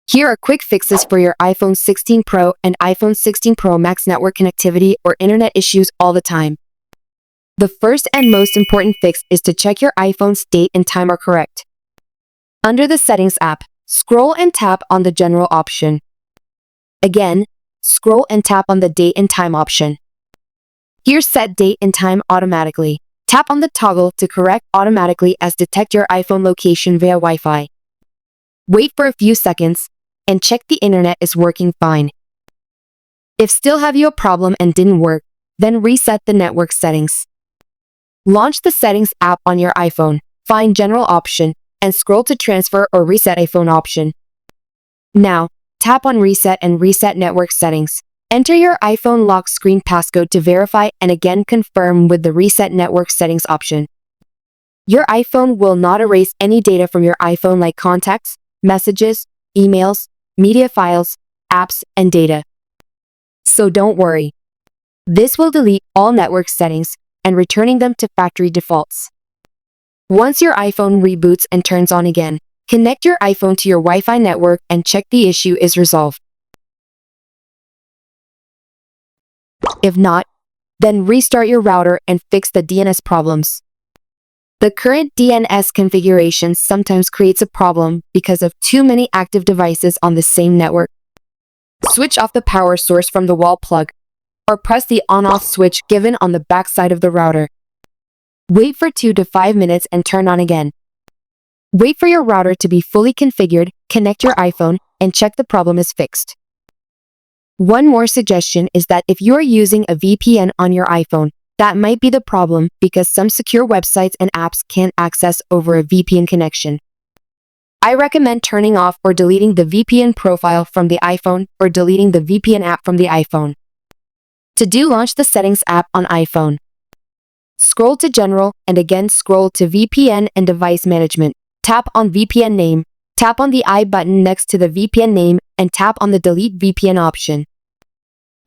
Here are quick fixes for your iPhone 16 Pro and iPhone 16 Pro Max network connectivity or internet issues all the time. The first and most important fix is to check your iPhone's date and time are correct. Under the Settings app, scroll and tap on the General option. Again, scroll and tap on the Date and Time option. Here, set date and time automatically. Tap on the toggle to correct automatically as detect your iPhone location via Wi-Fi. Wait for a few seconds and check the internet is working fine. If still have you a problem and didn't work, then reset the network settings. Launch the Settings app on your iPhone, find General option, and scroll to Transfer or Reset iPhone option. Now, tap on Reset and reset network settings. Enter your iPhone lock screen passcode to verify and again confirm with the Reset Network Settings option. Your iPhone will not erase any data from your iPhone like contacts, messages, emails, media files, apps, and data. So don't worry. This will delete all network settings and returning them to factory defaults. Once your iPhone reboots and turns on again, connect your iPhone to your Wi-Fi network and check the issue is resolved. If not, then restart your router and fix the DNS problems. The current DNS configuration sometimes creates a problem because of too many active devices on the same network. Switch off the power source from the wall plug, or press the on-off switch given on the back side of the router. Wait for 2 to 5 minutes and turn on again. Wait for your router to be fully configured, connect your iPhone, and check the problem is fixed. One more suggestion is that if you are using a VPN on your iPhone, that might be the problem because some secure websites and apps can't access over a VPN connection. I recommend turning off or deleting the VPN profile from the iPhone or deleting the VPN app from the iPhone. To do, launch the Settings app on iPhone. Scroll to General and again scroll to VPN and Device Management. Tap on VPN name, tap on the I button next to the VPN name and tap on the Delete VPN option.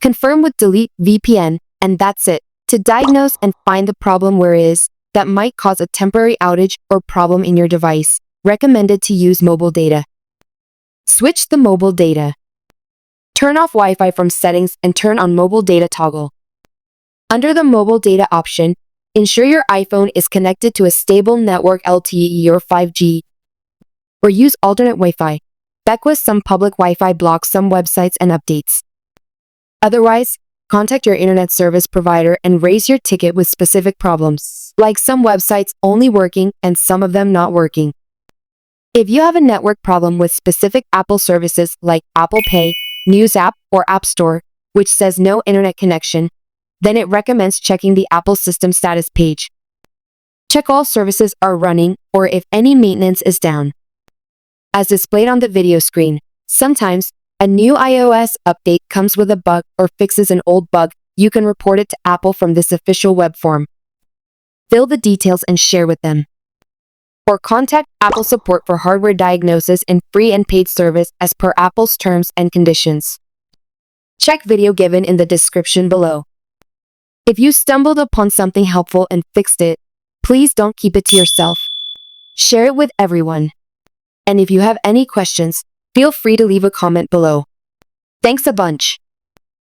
Confirm with Delete VPN and that's it. To diagnose and find the problem where it is, that might cause a temporary outage or problem in your device, recommended to use mobile data. Switch the mobile data. Turn off Wi-Fi from settings and turn on mobile data toggle. Under the mobile data option, ensure your iPhone is connected to a stable network LTE or 5G, or use alternate Wi-Fi. Back with some public Wi-Fi blocks some websites and updates. Otherwise, contact your internet service provider and raise your ticket with specific problems, like some websites only working and some of them not working. If you have a network problem with specific Apple services like Apple Pay, News app, or App Store, which says no internet connection, then it recommends checking the Apple System Status page. Check all services are running or if any maintenance is down. As displayed on the video screen, sometimes a new iOS update comes with a bug or fixes an old bug. You can report it to Apple from this official web form. Fill the details and share with them. Or contact Apple support for hardware diagnosis in free and paid service as per Apple's terms and conditions. Check video given in the description below. If you stumbled upon something helpful and fixed it, please don't keep it to yourself. Share it with everyone. And if you have any questions, feel free to leave a comment below. Thanks a bunch.